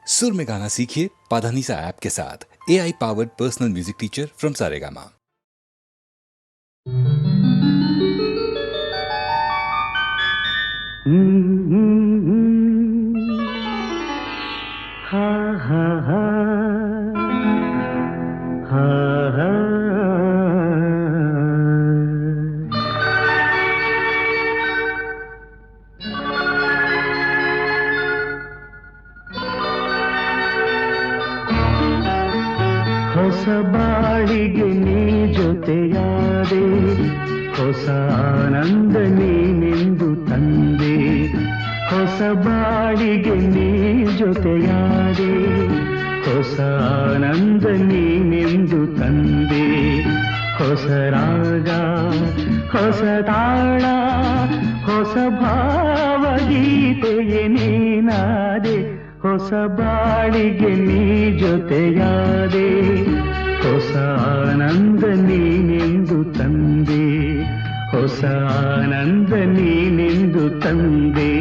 सुर में गाना सीखिए पाधानीसा ऐप के साथ। AI powered personal music teacher from Saregama. हा हा हा हा हा ಹೊಸ ಬಾಳಿಗೆ ನೀ ಜೊತೆಯಾದೆ, ಹೊಸ ಆನಂದ ನೀನೆಂದು ತಂದೆ. ಹೊಸ ಬಾಳಿಗೆ ನೀ ಜೊತೆಯಾದೆ, ಹೊಸ ಆನಂದ ನೀನೆಂದು ತಂದೆ. ಹೊಸ ರಾಗ, ಹೊಸ ತಾಳ, ಹೊಸ ಭಾವಗೀತೆಯೇ ನೀನಾದೆ. ಹೊಸ ಬಾಳಿಗೆ ನೀ ಜೊತೆಯಾದೆ, ಹೊಸ ಆನಂದ ನೀನೆಂದು ತಂದೆ. ಹೊಸ ಆನಂದ ನೀನೆಂದು ತಂದೆ.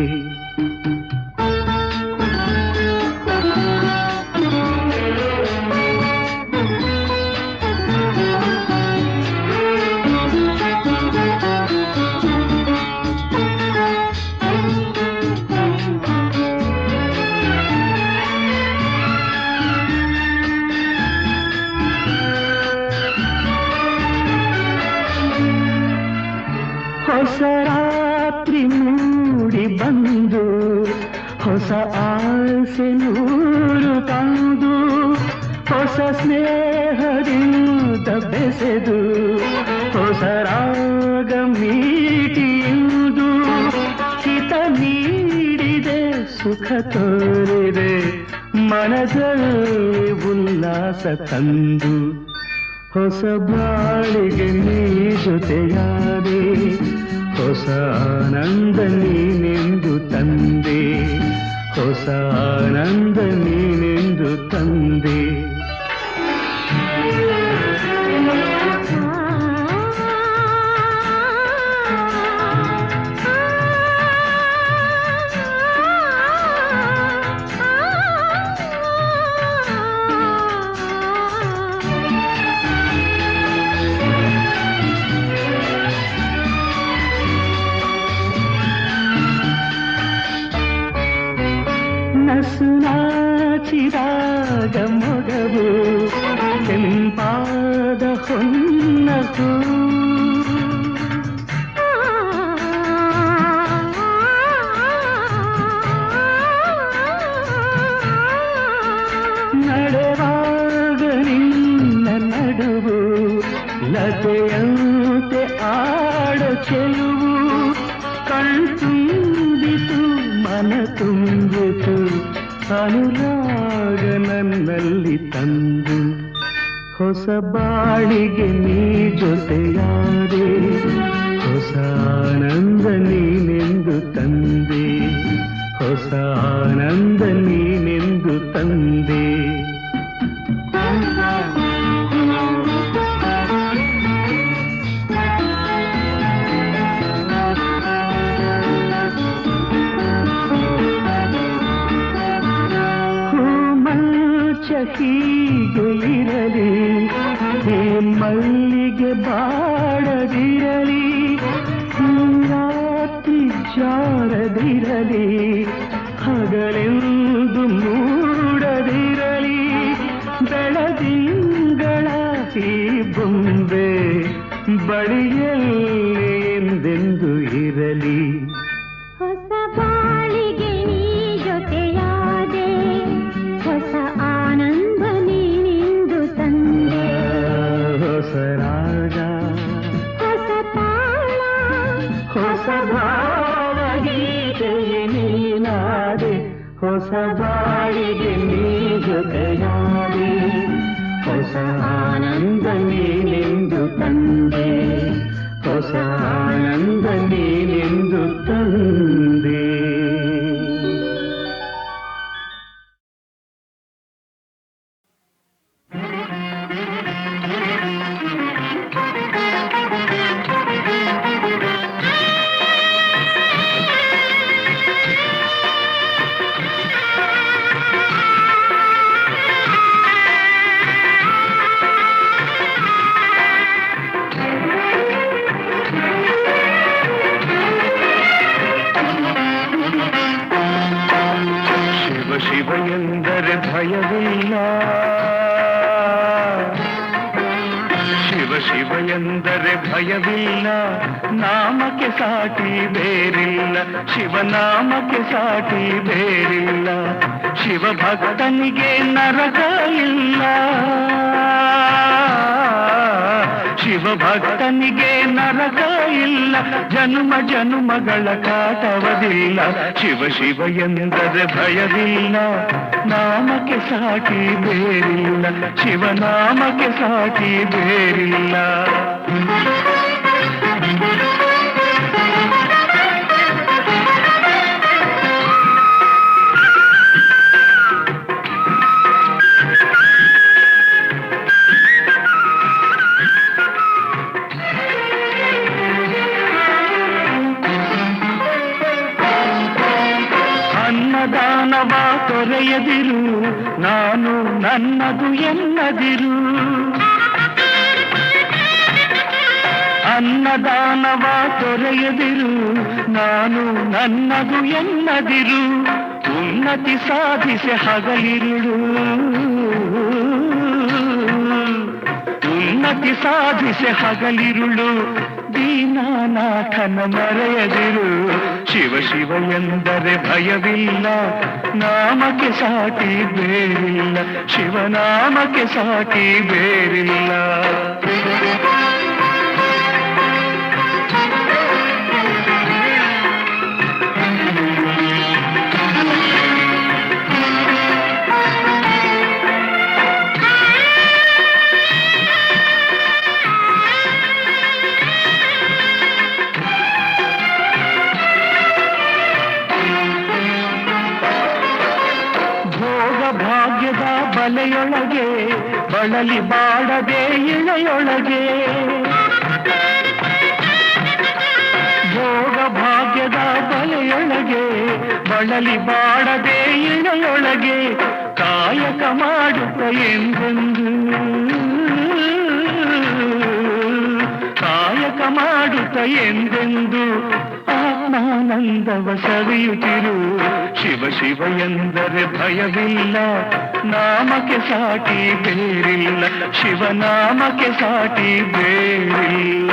ಹೊಸ ರಾತ್ರಿ ಮೂಡಿ ಬಂದು, ಹೊಸ ಆಸೆ ನೂರು ತಂದು, ಹೊಸ ಸ್ನೇಹದಿಂದ ಬೆಸೆದು, ಹೊಸ ರಾಗ ಮೀಟಿಯುವುದು. ಹಿತ ನೀಡಿದೆ, ಸುಖ ತೋರಿದೆ, ಮನದಲ್ಲಿ ಉಲ್ಲಾಸ ತಂದು. ಹೊಸ ಬಾಳಿಗೆ ನೀ ಜೊತೆಯಾದೆ, ಹೊಸ ಆನಂದ ನೀನೆಂದು ತಂದೆ. ಹೊಸ ಆನಂದ ನೀನೆಂದು ತಂದೆ. ನಸು ನಾಚಿದಾಗ ಮೊಗವು, ಕೆಂಪಾದ ಹೊನ್ನಸು. ನಡೆವಾಗ ನಿನ್ನ ನಡುವು, ಲತೆಯಂತೆ ಆಡ ಚೆಲುವು. ಕಣ್ತುಂಬಿತು, ಮನ ತುಂಬಿತು, ಅನುರಾಗ ನನ್ನಲ್ಲಿ ತಂದು. ಹೊಸ ಬಾಳಿಗೆ ನೀ ಜೊತೆಯಾದೆ, ಹೊಸ ಆನಂದ ನೀನೆಂದು ತಂದೆ. ಹೊಸ ಆನಂದ ನೀನೆಂದು ತಂದೆ. ಹೀಗೆ ಇರಲಿ, ಹೇ ಮಲ್ಲಿಗೆ ಬಾಡದಿರಲಿ, ರಾತ್ರಿ ಜಾರದಿರಲಿ, ಹಗಲೆಂದು ಮೂಡದಿರಲಿ. ಬೆಳದಿಂಗಳ ಈ ಬೊಂಬೆ ಬಳಿಯಲ್ಲಿ ಎಂದೆಂದು ಇರಲಿ. ಹೊಸ ಬಾಳಿಗೆ ನೀ ಜೊತೆಯಾದೆ, ಹೊಸ ಆನಂದ ನೀನೆಂದು ತಂದೆ. ಹೊಸ ರಾಗ, ಹೊಸ ತಾಳ, ಹೊಸ ಭಾವಗೀತೆಯೇ ನೀನಾದೆ. ಹೊಸ ಬಾಳಿಗೆ ನೀ ಜೊತೆಯಾದೆ, ಹೊಸ ಆನಂದ ನೀನೆಂದು ತಂದೆ. ಹೊಸ ಆನಂದ ನೀನೆಂದು ತಂದೆ. ಶಿವ ಎಂದರೆ ಭಯವಿಲ್ಲ, ಶಿವ ಶಿವ ಎಂದರೆ ಭಯವಿಲ್ಲ, ನಾಮಕ್ಕೆ ಸಾಟಿ ಬೇರಿಲ್ಲ, ಶಿವನಾಮಕ್ಕೆ ಸಾಟಿ ಬೇರಿಲ್ಲ, ಶಿವ ಭಕ್ತನಿಗೆ ನರಕ ಇಲ್ಲ, ಶಿವ ಭಕ್ತನಿಗೆ ನರಕ ಇಲ್ಲ, ಜನ್ಮ ಜನ್ಮಗಳ ಕಾಟವದಿಲ್ಲ, ಶಿವ ಶಿವ ಎಂದರೆ ಭಯವಿಲ್ಲ, ನಾಮಕ್ಕೆ ಸಾಟಿ ಬೇರಿಲ್ಲ, ಶಿವನಾಮಕ್ಕೆ ಸಾಟಿ ಬೇರಿಲ್ಲ. ಅನ್ನದಾನವ ತೊರೆಯದಿರು, ನಾನು ನನ್ನದು ಎನ್ನದಿರು, ಅನ್ನದಾನವ ತೊರೆಯದಿರು, ನಾನು ನನ್ನದು ಎನ್ನದಿರು, ಉನ್ನತಿ ಸಾಧಿಸಿ ಹಗಲಿರುಳು, ಉನ್ನತಿ ಸಾಧಿಸಿ ಹಗಲಿರುಳು, ದೀನಾನಾಥನ ಮರೆಯದಿರು, ಶಿವ ಶಿವ ಎಂದರೆ ಭಯವಿಲ್ಲ, ನಾಮಕ್ಕೆ ಸಾಟಿ ಬೇರಿಲ್ಲ, ಶಿವನಾಮಕ್ಕೆ ಸಾಟಿ ಬೇರಿಲ್ಲ. ಬಲೆಯೊಳಗೆ ಬಳಲಿ ಬಾಡದೆ ಇಳೆಯೊಳಗೆ, ಭೋಗ ಭಾಗ್ಯದ ಬಲೆಯೊಳಗೆ ಬಳಲಿ ಬಾಡದೆ ಇಳೆಯೊಳಗೆ, ಕಾಯಕ ಮಾಡುತ್ತ ಎಂದೆಂದು, ಕಾಯಕ ಮಾಡುತ್ತ ಎಂದೆಂದು ಆತ್ಮಾನಂದವ ಸವಿಯುತ್ತಿರು, ಶಿವ ಶಿವ ಎಂದರೆ ಭಯವಿಲ್ಲ, ನಾಮಕ್ಕೆ ಸಾಟಿ ಬೇರಿಲ್ಲ, ಶಿವನಾಮಕ್ಕೆ ಸಾಟಿ ಬೇರಿಲ್ಲ.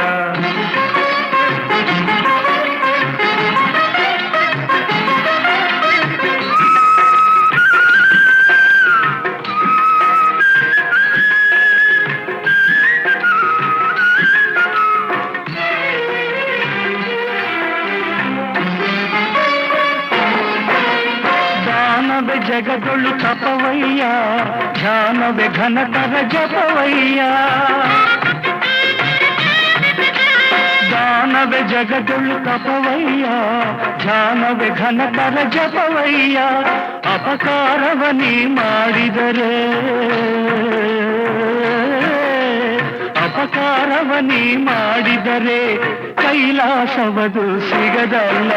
ಜಗದೊಳು ತಪವಯ್ಯ, ಧ್ಯಾನವೇ ಘನತರ ಜಪವಯ್ಯ, ದಾನವೇ ಜಗದೊಳು ತಪವಯ್ಯ, ಧ್ಯಾನವೇ ಘನತರ ಜಪವಯ್ಯ, ಅಪಕಾರವ ನೀ ಮಾಡಿದರೆ, ಅಪಕಾರವ ನೀ ಮಾಡಿದರೆ, ಕೈಲಾಸವದು ಸಿಗದಲ್ಲ,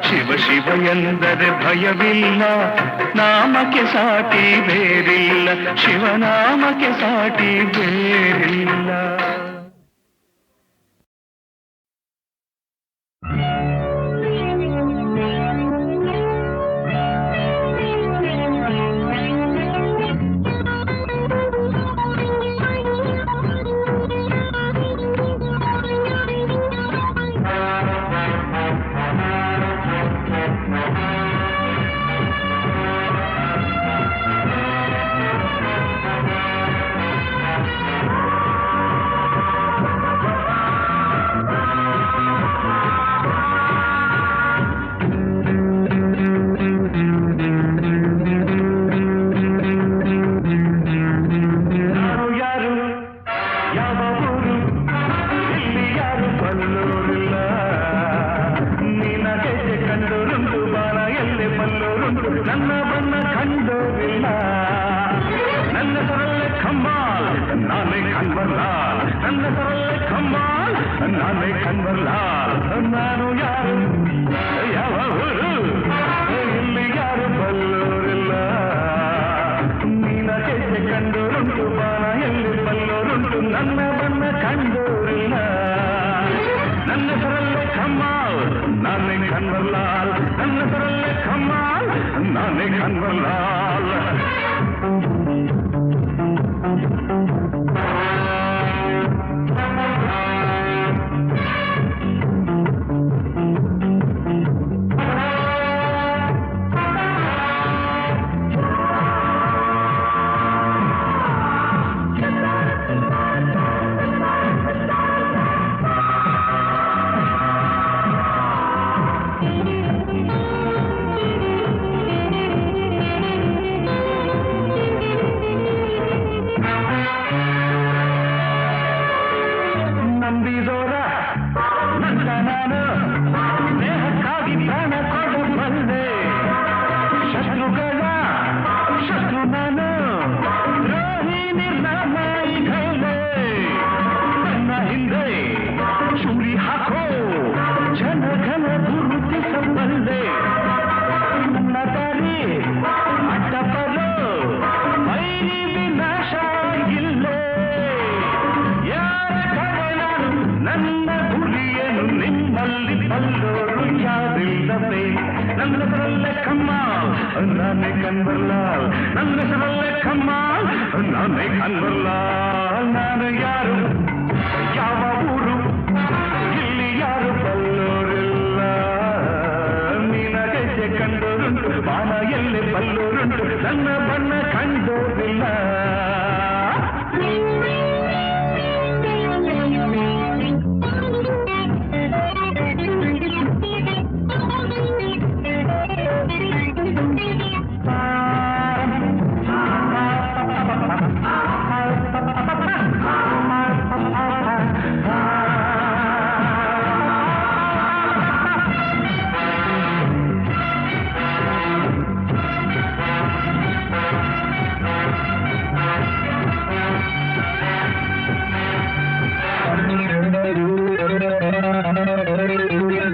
ಶಿವ ಶಿವ ಎಂದರೆ ಭಯವಿಲ್ಲ, ನಾಮಕ್ಕೆ ಸಾಟಿ ಬೇರಿಲ್ಲ, ಶಿವನಾಮಕ್ಕೆ ಸಾಟಿ ಬೇರಿಲ್ಲ. ನಾನೇ ಕನ್ವರ್ಲಾಲ್, ನಾನು ಯಾರು ಯಾವ ಊರು ಇಲ್ಲಿ ಯಾರು ಬಲ್ಲೋರಿಲ್ಲ, ನೀನ ಹೆಜ್ಜೆ ಕಂಡೋರುಂಟು ಬಾಣ ಎಲ್ಲಿ ಬಲ್ಲೋರುಂಟು, ನನ್ನ ಬಣ್ಣ ಕಂಡೋರಿಲ್ಲ, ನನ್ನ ಹೆಸರಲ್ಲೇ ಕಮ್ಮಾಲ್, ನಾನೇ ಕನ್ವರ್ಲಾಲ್, ನನ್ನ ಹೆಸರಲ್ಲೇ ಕಮ್ಮಾಲ್. ನಾನೇ ಕನ್ವರ್ಲಾಲ್ ನಂಬಿದೋರ ನನ್ನ ನಾನು ಸ್ನೇಹಕ್ಕಾಗಿ ಪ್ರಾಣ ಕೊಡಬಲ್ಲೆ ಶತ್ರುಗಳ ಶತ್ರು ನಾನು ದ್ರೋಹಿ ನಿರ್ನಾಮಾಯಿ ಕೈಲೆ ನನ್ನ ಹಿಂದೆ ಚೂರಿ ಹಾಕೋ ಜನಗಳ ಗುರುತಿಸಬಲ್ಲೆ ನನ್ನ ದಾರಿ ಅಡ್ಡಬಲು ವೈರಿ ವಿನಾಶ ಇಲ್ಲೇ ನನ್ನ ಗುರಿಯೇನು ನಿಮ್ಮಲ್ಲಿ ಬಲ್ಲೋರು ಯಾರಿಲ್ಲವೇ ನನ್ನದರಲ್ಲೇ ಕಮ್ಮಾಲ್ ನಾನೇ ಕನ್ವರ್ಲಾಲ್ ನನ್ನದರಲ್ಲೇ ಕಮ್ಮಾಲ್ ನಾನೇ ಕನ್ವರ್ಲಾಲ್ ನಾನು ಯಾರು ಯಾವ ಊರು ಇಲ್ಲಿ ಯಾರು ಬಲ್ಲೋರಿಲ್ಲ ನಿನಗೆ ಕಂಡೋರುಂಟು ಬಾನ ಎಲ್ಲಿ ಬಲ್ಲೋರುಂಟು ನನ್ನ ಬಣ್ಣ ಕಂಡೋರಿಲ್ಲ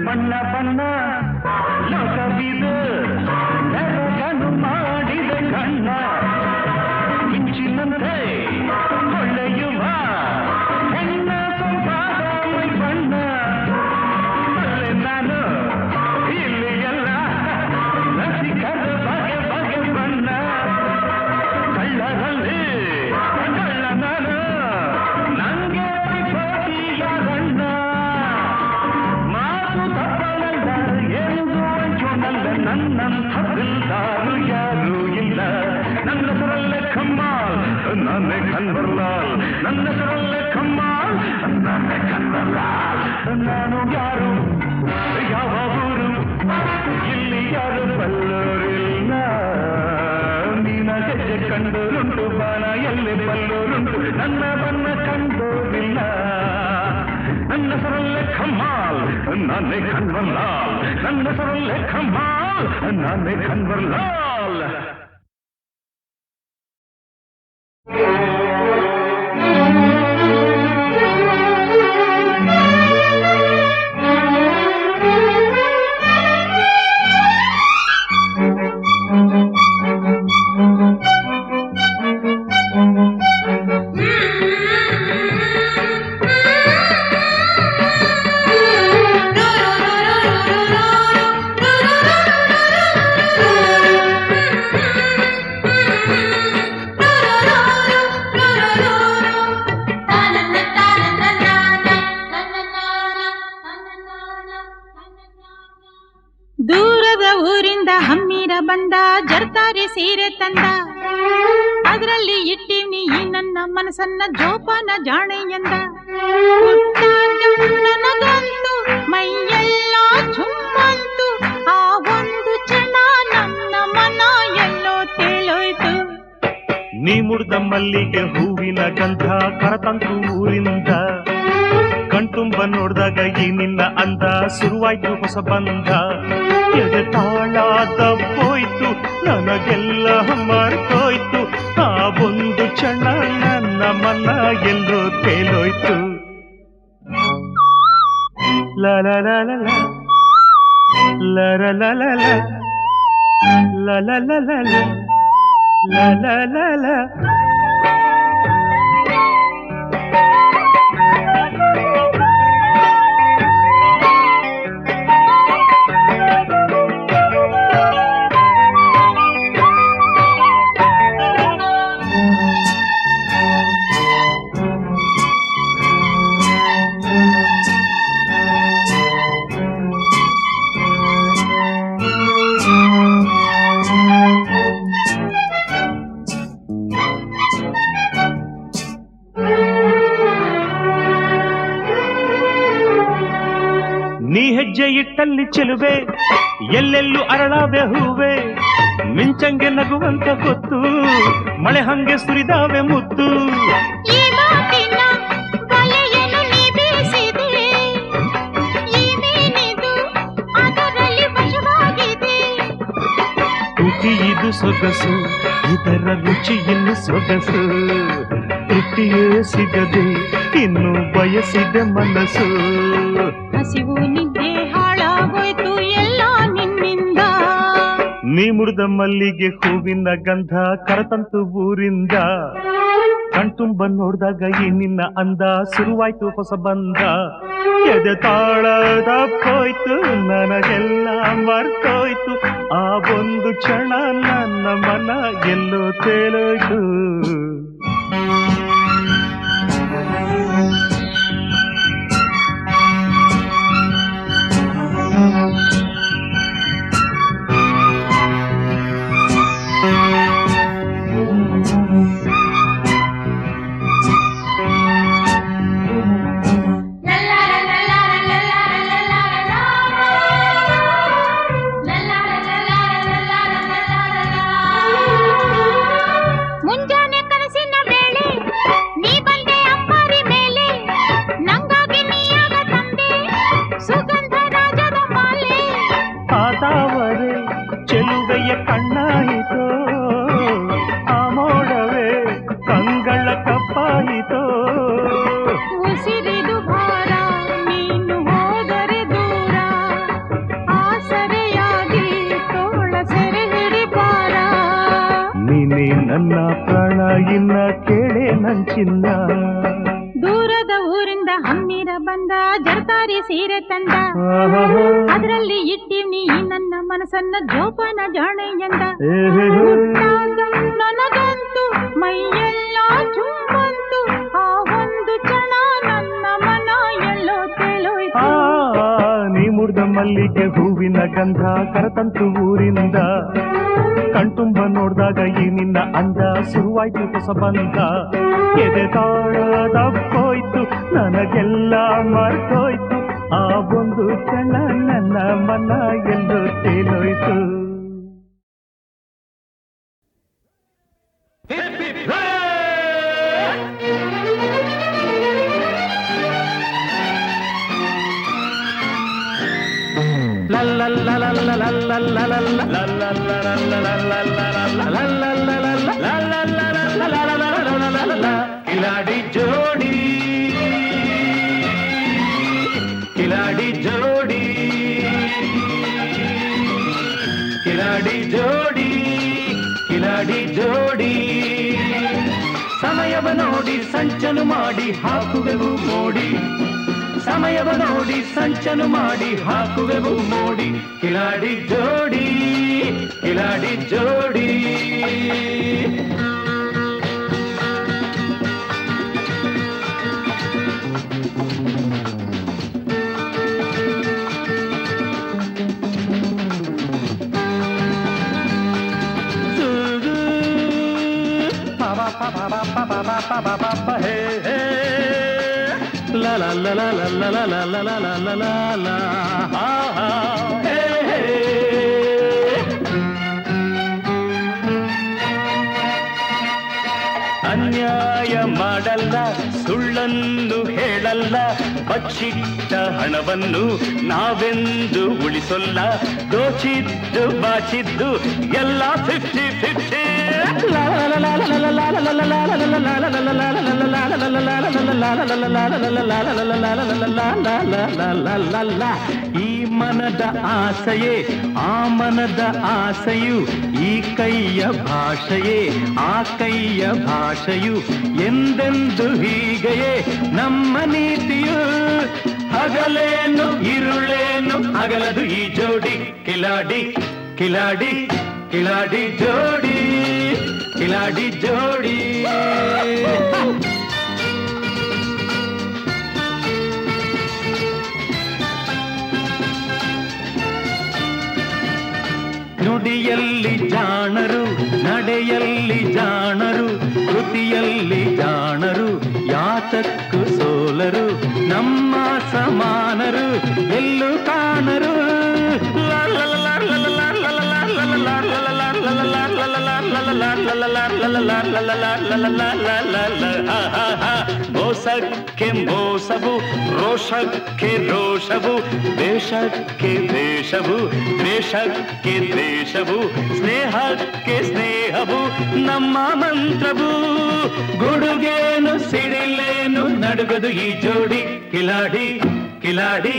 ಬಣ್ಣ ಬಣ್ಣ ಲೋಕವಿದು ನೆರಗನು ಮಾಡಿದ ಕಣ್ಣ ಮಿಂಚಿನಂತೆ ಹೊಳೆಯುವ ಹೆಣ್ಣ ಸೊಂಪಾದ ಮೈ ಬಣ್ಣ ಅಲ್ಲೇ ನಾನು ಇಲ್ಲಿ ಎಲ್ಲ ರಸಿಕರ ಬಗೆ ಬಗೆ ಬಣ್ಣ ಕಳ್ಳರಲ್ಲಿ ಕಳ್ಳ ನಾನು ನಂಗೆ ಪ್ರತಿ ಯಾರಣ್ಣ ಮಾತು ತಪ್ಪನಲ್ಲ ಎಂದು ಅಂಚೋನಲ್ಲ ನನ್ನಂಥ ದಿಲ್ದಾರು ಯಾರೂ ಇಲ್ಲ ನನ್ನದರಲ್ಲೇ ಕಮ್ಮಾಲ್ ನಾನೇ ಕನ್ವರ್ಲಾಲ್ ನನ್ನದರಲ್ಲೇ ಕಮ್ಮಾಲ್ ನಾನೇ ಕನ್ವರ್ಲಾಲ್ ನಾನು ಯಾರು ಯಾವ ಊರು ಇಲ್ಲಿ ಯಾರು ಬಲ್ಲೋರಿಲ್ಲ ನೀನ ಹೆಜ್ಜೆ ಕಂಡೋರುಂಟು ಬಾಣ ಎಲ್ಲಿ ಬಲ್ಲೋರುಂಟು ನನ್ನ ಬಣ್ಣ ಕಂಡೋರಿಲ್ಲ ನನ್ನ ಸರಲ್ಲೇ ಕಮ್ಮಾಲ್ ನಾನೇ ಕನ್ವರ್ಲಾಲ್ ನನ್ನ ಸರಲ್ಲೇ ಕಮ್ಮಾಲ್ ನಾನೇ ಕನ್ವರ್ಲಾಲ್ ದೂರದ ಊರಿಂದ ಹಮ್ಮಿರ ಬಂದ ಜರ್ತಾರಿ ಸೀರೆ ತಂದ ಅದರಲ್ಲಿ ಇಟ್ಟಿವ್ನಿ ಈ ನನ್ನ ಮನಸ್ಸನ್ನ ಜೋಪಾನ ಜಾಣೆ ಎಂದ ನನಗಂತೂ ಮೈಯೆಲ್ಲ ಚುಮ್ಮಂತು ಆ ಒಂದು ಕ್ಷಣ ನನ್ನ ಮನ ಎಲ್ಲೋ ತೇಲೋಯ್ತು ನೀ ಮುಡ್ದ ಮಲ್ಲಿಗೆ ಹೂವಿನ ಗಂಧ ಕರತಂತು ಊರಿಂದ ಕಣ್ತುಂಬ ನೋಡ್ದಾಗ ಈ ನಿನ್ನ ಅಂದ ಶುರುವಾಯ್ತು ಹೊಸ ಬಂಧ ಎದೆ ತಾಳ ತಪ್ಪೋಯ್ತು ನನಗೆಲ್ಲ ಮರ್ತೋಯ್ತು ಆ ಒಂದು ಕ್ಷಣ ನನ್ನ ಮನ ಎಲ್ಲೋ ತೇಲೋಯ್ತು ಲ ಲ ಲ ಲ ಲ ಲ ಲ ಲ ಲ ಲ ಲ ಲ ಲ ಲ ಲ ಲ ಇಟ್ಟಲ್ಲಿ ಚೆಲುವೆ ಎಲ್ಲೆಲ್ಲೂ ಅರಳಾವೆ ಹೂವೆ ಮಿಂಚಂಗೆ ನಗುವಂತ ಹೊತ್ತು ಮಳೆ ಹಂಗೆ ಸುರಿದಾವೆ ಮುತ್ತು ಈ ಮಾತಿನ ಬಲೆಯನ್ನು ನೀ ಬೀಸಿದೆ ಈ ಮೀನಿದು ಅದರಲ್ಲಿ ವಶವಾಗಿದೆ ತುಟಿ ಇದು ಸೊಗಸು ಇದರ ರುಚಿ ಇನ್ನು ಸೊಗಸು ತೃಪ್ತಿಯೇ ಸಿಗದೆ ಇನ್ನು ಬಯಸಿದೆ ಮನಸ್ಸು ಹಸಿವು ನಿದ್ದೆ ಹಾಳಾಗೋಯ್ತು ಎಲ್ಲ ನಿನ್ನಿಂದ ನೀ ಮುರಿದ ಮಲ್ಲಿಗೆ ಹೂವಿನ ಗಂಧ ಕರತಂತು ಊರಿಂದ ಕಣ್ತುಂಬ ನೋಡ್ದಾಗ ಈ ನಿನ್ನ ಅಂದ ಶುರುವಾಯ್ತು ಹೊಸ ಬಂದ ಎದೆ ತಾಳದ ಹೋಯ್ತು ನನಗೆಲ್ಲ ಮರ್ತೋಯ್ತು ಆ ಒಂದು ಕ್ಷಣ ನನ್ನ ಮನ ಎಲ್ಲೋ ತೇಲೋಯ್ತು ಮುಂಜಾನೆ ಕನಸಿನ ವೇಳೆ ನೀ ಬಂದೆ ಅಂಬಾರಿ ಮೇಲೆ ನಂಗಾಗಿ ನೀಯಾಗ ತಂದೆ ಸುಗಂಧ ರಾಜದ ಮಾಲೆ ಆದಾವರೆ ಚೆಲುವೆಯ ಕಣ್ಣಾಯಿತೋ ಆ ಮೋಡವೇ ಕಂಗಳ ಕಪ್ಪಾಯಿತೋ ಉಸಿರಿದು ಭಾರ ನೀನು ಹೋದರೆ ದೂರ ಆಸರೆಯಾಗಿ ತೋಳ ಸೆರೆ ಹಿಡಿಬಾರ ನೀನೇ ನನ್ನ ಪ್ರಾಣ ಇನ್ನ ಕೇಳೆ ನಂಚಿನ್ನ ದೂರದ ಊರಿಂದ ಹಮ್ಮಿರ ಬಂದ ಜರ್ತಾರಿ ಸೀರೆ ತಂದ ಅದರಲ್ಲಿ ಇಟ್ಟಿವ್ನಿ ನನ್ನ ಮನಸ್ಸನ್ನ ಜೋಪಾನ ಜಾಣೆ ಎಂದ ಹುಟ್ಟಾಗ ನನಗಂತೂ ಮೈಯೆಲ್ಲ ಚುಮ್ಮಂತು ಆ ಒಂದು ಕ್ಷಣ ನನ್ನ ಮನ ಎಲ್ಲೋ ತೇಲೋಯ್ತು ನೀ ಮುರಿದ ಮಲ್ಲಿಗೆ ಹೂವಿನ ಗಂಧ ಕರತಂತು ಊರಿಂದ ಕಣ್ತುಂಬ ನೋಡ್ದಾಗ ಈ ನಿನ್ನ ಅಂದ ಶುರುವಾಯ್ತು ಹೊಸ ಬಂದ ಎದೆ ತಾಳದಪ್ಪೋಯ್ತು ನನಗೆಲ್ಲ ಮರ್ತೋಯ್ತು ಆ ಒಂದು ಕ್ಷಣ ನನ್ನ ಮನ ಎಂದು ತೇಲೋಯ್ತು ಕಿಲಾಡಿ ಜೋಡಿ ಕಿಲಾಡಿ ಜೋಡಿ ಕಿಲಾಡಿ ಜೋಡಿ ಕಿಲಾಡಿ ಜೋಡಿ ಸಮಯವ ನೋಡಿ ಸಂಚನು ಮಾಡಿ ಹಾಕುವೆವು ಮೋಡಿ ಸಮಯವ ನೋಡಿ ಸಂಚನು ಮಾಡಿ ಹಾಕುವೆವು ಮೋಡಿ ಕಿಲಾಡಿ ಜೋಡಿ ಕಿಲಾಡಿ ಜೋಡಿ La la la la la la la la la la la la la ಅನ್ಯಾಯ ಮಾಡಲ್ಲ ಸುಳ್ಳನ್ನು ಹೇಳಲ್ಲ ಬಚ್ಚಿಟ್ಟ ಹಣವನ್ನು ನಾವೆಂದು ಉಳಿಸೊಲ್ಲ ದೋಚಿದ್ದು ಬಾಚಿದ್ದು ಎಲ್ಲ 50-50 ಈ ಮನದ ಆಸೆಯೇ ಆ ಮನದ ಆಸೆಯು ಈ ಕೈಯ ಭಾಷೆಯೇ ಆ ಕೈಯ ಭಾಷೆಯು ಎಂದೆಂದು ಹೀಗೆಯೇ ನಮ್ಮ ನೀತಿಯು ಹಗಲೇನು ಇರುಳೇನು ಅಗಲದು ಈ ಜೋಡಿ ಕಿಲಾಡಿ ಕಿಲಾಡಿ ಕಿಲಾಡಿ ಜೋಡಿ ಕಿಲಾಡಿ ಜೋಡಿ ನುಡಿಯಲ್ಲಿ ಜಾಣರು ನಡೆಯಲ್ಲಿ ಜಾಣರು ಕೃತಿಯಲ್ಲಿ ಜಾಣರು ಯಾತಕ್ಕೂ ಸೋಲರು ನಮ್ಮ ಸಮಾನರು ಎಲ್ಲೂ ಕಾಣರು ಮೋಸಕ್ಕೆ ಮೋಸವು, ರೋಷಕ್ಕೆ ರೋಷವು, ವೇಷಕ್ಕೆ ವೇಷವು, ದ್ವೇಷಕ್ಕೆ ದ್ವೇಷವು, ಸ್ನೇಹಕ್ಕೆ ಸ್ನೇಹವು ನಮ್ಮ ಮಂತ್ರವು. ಗುಡುಗೇನು ಸಿಡಿಲೇನು ನಡುಗದು ಈ ಜೋಡಿ, ಕಿಲಾಡಿ ಕಿಲಾಡಿ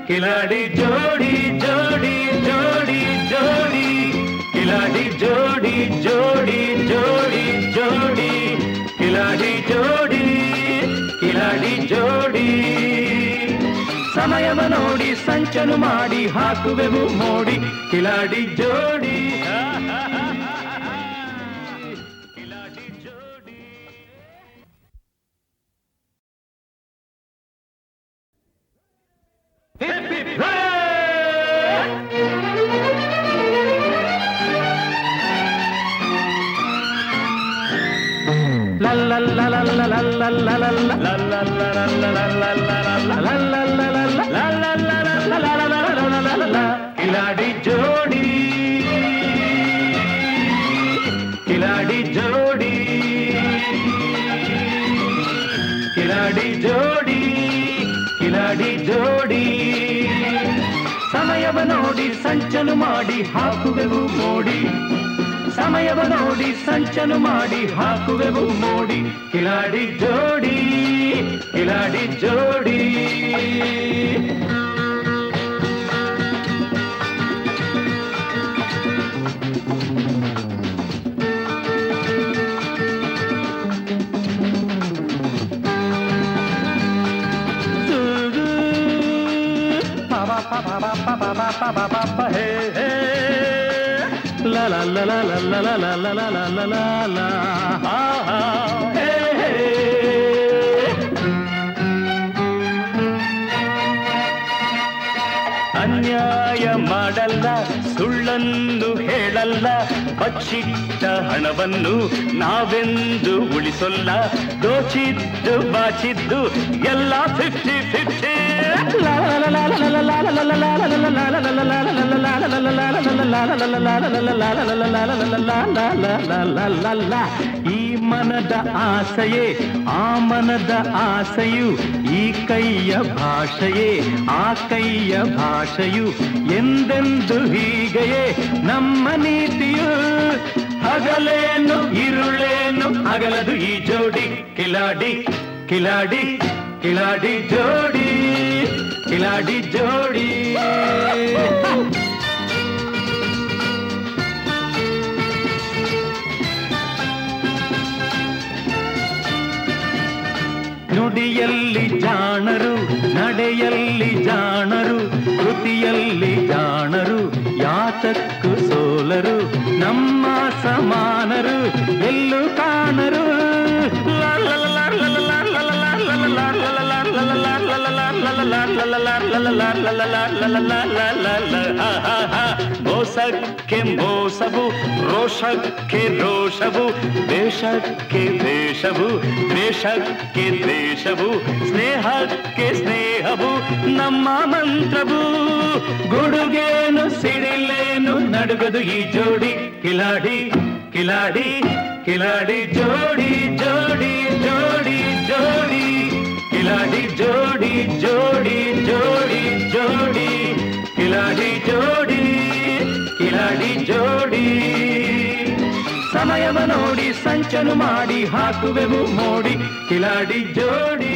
ಕಿಲಾಡಿ ಜೋಡಿ ಜೋಡಿ ಜೋಡಿ ಜೋಡಿ, ಕಿಲಾಡಿ ಜೋಡಿ ಜೋಡಿ ಜೋಡಿ ಜೋಡಿ, ಕಿಲಾಡಿ ಜೋಡಿ ಕಿಲಾಡಿ ಜೋಡಿ. ಸಮಯವ ನೋಡಿ ಸಂಚನು ಮಾಡಿ ಹಾಕುವೆವು ಮೋಡಿ, ಕಿಲಾಡಿ ಜೋಡಿ ಕಿಲಾಡಿ ಜೋಡಿ. ಹಿಪ್ ಹಿಪ್ ಹೇ! ಕಿಲಾಡಿ ಜೋಡಿ ಕಿಲಾಡಿ ಜೋಡಿ ಕಿಲಾಡಿ ಜೋಡಿ ಕಿಲಾಡಿ ಜೋಡಿ. ಸಮಯವ ನೋಡಿ ಸಂಚನು ಮಾಡಿ ಹಾಕುವೆವು ಮೋಡಿ, ಸಮಯವ ನೋಡಿ ಸಂಚನು ಮಾಡಿ ಹಾಕುವೆವು ಮೋಡಿ, ಕಿಲಾಡಿ ಜೋಡಿ ಕಿಲಾಡಿ ಜೋಡಿ. ಹೇ ಹೇ la la la la la la la la la la la la la ha ha hey hey. ಅನ್ಯಾಯ ಮಾಡಲ್ಲ, ಸುಳ್ಳನ್ನು ಹೇಳಲ್ಲ, ಬಚ್ಚಿಟ್ಟ ಹಣವನ್ನು ನಾವೆಂದು ಉಳಿಸೊಲ್ಲ, ದೋಚಿದ್ದು ಬಾಚಿದ್ದು ಎಲ್ಲ 50-50. ಈ ಮನದ ಆಸೆಯೇ ಆ ಮನದ ಆಸೆಯು, ಈ ಕೈಯ ಭಾಷೆಯೇ ಆ ಕೈಯ ಭಾಷೆಯು, ಎಂದೆಂದು ಹೀಗೆಯೇ ನಮ್ಮ ನೀತಿಯು. ಹಗಲೇನು ಇರುಳೇನು ಅಗಲದು ಈ ಜೋಡಿ, ಕಿಲಾಡಿ ಕಿಲಾಡಿ ಕಿಲಾಡಿ ಜೋಡಿ ಕಿಲಾಡಿ ಜೋಡಿ. ನುಡಿಯಲ್ಲಿ ಜಾಣರು, ನಡೆಯಲ್ಲಿ ಜಾಣರು, ಕೃತಿಯಲ್ಲಿ ಜಾಣರು, ಯಾತಕ್ಕೂ ಸೋಲರು, ನಮ್ಮ ಸಮಾನರು ಎಲ್ಲೂ ಕಾಣರು. ಮೋಸಕ್ಕೆ ಮೋಸವು, ರೋಷಕ್ಕೆ ರೋಷವು, ವೇಷಕ್ಕೆ ವೇಷವು, ದ್ವೇಷಕ್ಕೆ ದ್ವೇಷವು, ಸ್ನೇಹಕ್ಕೆ ಸ್ನೇಹವು ನಮ್ಮ ಮಂತ್ರವು. ಗುಡುಗೇನು ಸಿಡಿಲೇನು ನಡುಗದು ಈ ಜೋಡಿ, ಕಿಲಾಡಿ ಕಿಲಾಡಿ ಕಿಲಾಡಿ ಜೋಡಿ ಜೋಡಿ ಜೋಡಿ ಜೋಡಿ, ಕಿಲಾಡಿ ಜೋಡಿ ಜೋಡಿ ಜೋಡಿ ಜೋಡಿ, ಕಿಲಾಡಿ ಜೋಡಿ ಕಿಲಾಡಿ ಜೋಡಿ. ಸಮಯವ ನೋಡಿ ಸಂಚನು ಮಾಡಿ ಹಾಕುವೆವು ಮೋಡಿ, ಕಿಲಾಡಿ ಜೋಡಿ.